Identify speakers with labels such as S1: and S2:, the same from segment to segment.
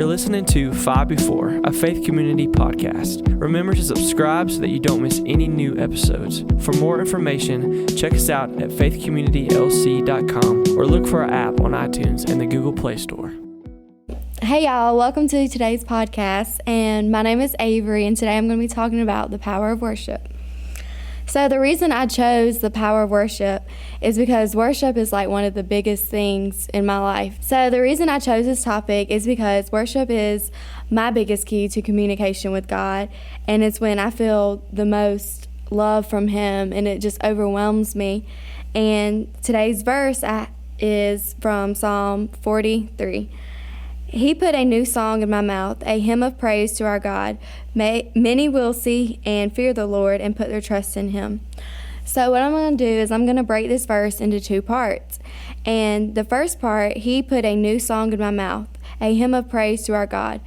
S1: You're listening to 5 Before, a faith community podcast. Remember to subscribe so that you don't miss any new episodes. For more information, check us out at faithcommunitylc.com or look for our app on iTunes and the Google Play Store.
S2: Hey y'all, welcome to today's podcast, and my name is Avery, and today I'm going to be talking about the power of worship. So the reason I chose the power of worship is because worship is like one of the biggest things in my life. So the reason I chose this topic is because worship is my biggest key to communication with God, and it's when I feel the most love from Him, and it just overwhelms me. And today's verse is from Psalm 43. He put a new song in my mouth, a hymn of praise to our God. Many will see and fear the Lord and put their trust in Him. So what I'm going to do is I'm going to break this verse into two parts. And the first part, He put a new song in my mouth, a hymn of praise to our God.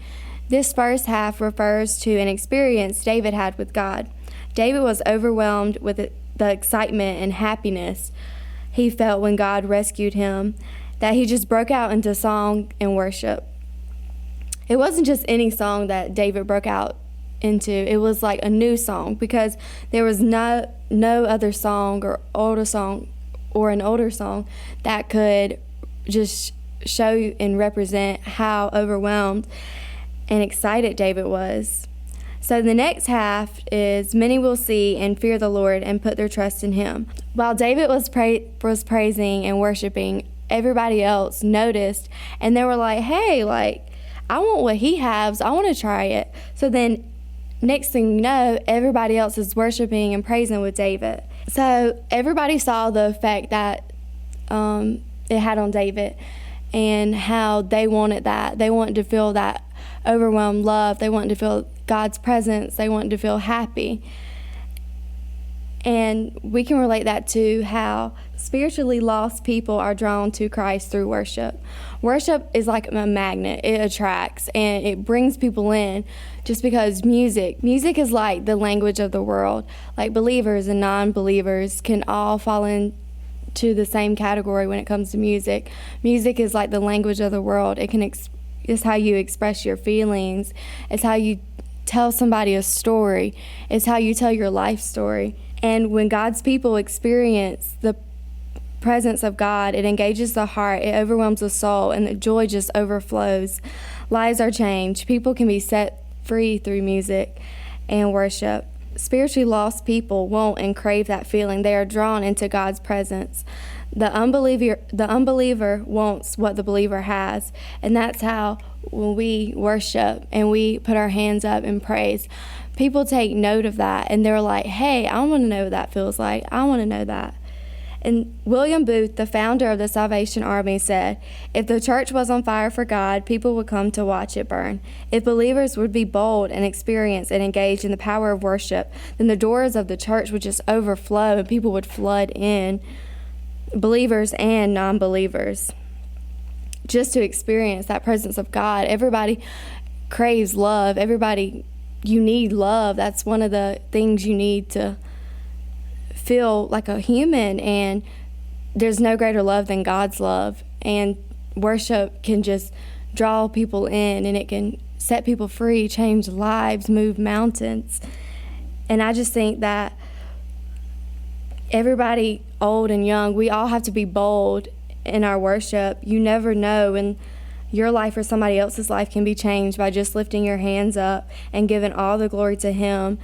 S2: This first half refers to an experience David had with God. David was overwhelmed with the excitement and happiness he felt when God rescued him, that he just broke out into song and worship. It wasn't just any song that David broke out into. It was like a new song, because there was no other song or an older song that could just show and represent how overwhelmed and excited David was. So the next half is, many will see and fear the Lord and put their trust in Him. While David was praising and worshiping, everybody else noticed, and they were like, hey, I want what he has. I want to try it. So then next thing you know, everybody else is worshiping and praising with David. So everybody saw the effect that it had on David, and how they wanted that. They wanted to feel that overwhelmed love. They wanted to feel God's presence. They wanted to feel happy. And we can relate that to how spiritually lost people are drawn to Christ through worship. Worship is like a magnet. It attracts and it brings people in, just because music is like the language of the world. Like believers and non-believers can all fall into the same category when it comes to music. Music is like the language of the world. It's how you express your feelings. It's how you tell somebody a story. It's how you tell your life story. And when God's people experience the presence of God, it engages the heart, it overwhelms the soul, and the joy just overflows. Lives are changed. People can be set free through music and worship. Spiritually lost people want and crave that feeling. They are drawn into God's presence. The unbeliever wants what the believer has, and that's how when we worship and we put our hands up in praise, people take note of that, and they're like, hey, I want to know what that feels like. I want to know that. And William Booth, the founder of the Salvation Army, said, if the church was on fire for God, people would come to watch it burn. If believers would be bold and experience and engage in the power of worship, then the doors of the church would just overflow and people would flood in, believers and non-believers, just to experience that presence of God. Everybody craves love. You need love. That's one of the things you need to feel like a human, and there's no greater love than God's love. And worship can just draw people in, and it can set people free, change lives, move mountains. And I just think that everybody, old and young, we all have to be bold in our worship. You never know when your life or somebody else's life can be changed by just lifting your hands up and giving all the glory to Him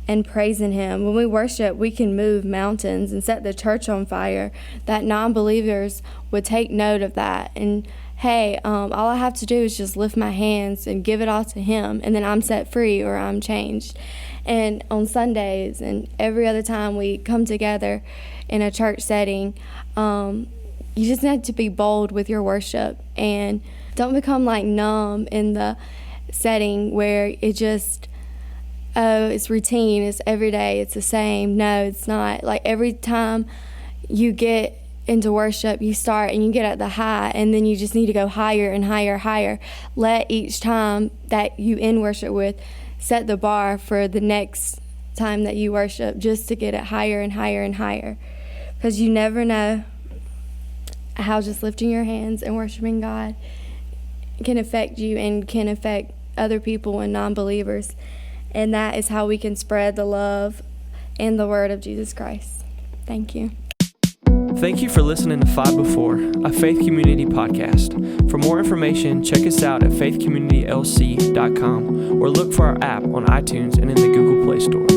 S2: and praising Him. When we worship, we can move mountains and set the church on fire, that non-believers would take note of that. And hey, all I have to do is just lift my hands and give it all to Him, and then I'm set free or I'm changed. And on Sundays and every other time we come together in a church setting, you just need to be bold with your worship, and don't become like numb in the setting where it just, it's routine, it's every day, it's the same. No, it's not. Like every time you get into worship, you start and you get at the high, and then you just need to go higher and higher, higher. Let each time that you end worship with set the bar for the next time that you worship, just to get it higher and higher and higher, because you never know how just lifting your hands and worshiping God can affect you and can affect other people and non-believers. And that is how we can spread the love and the word of Jesus Christ. Thank you.
S1: Thank you for listening to 5 Before, a Faith Community podcast. For more information, check us out at faithcommunitylc.com or look for our app on iTunes and in the Google Play Store.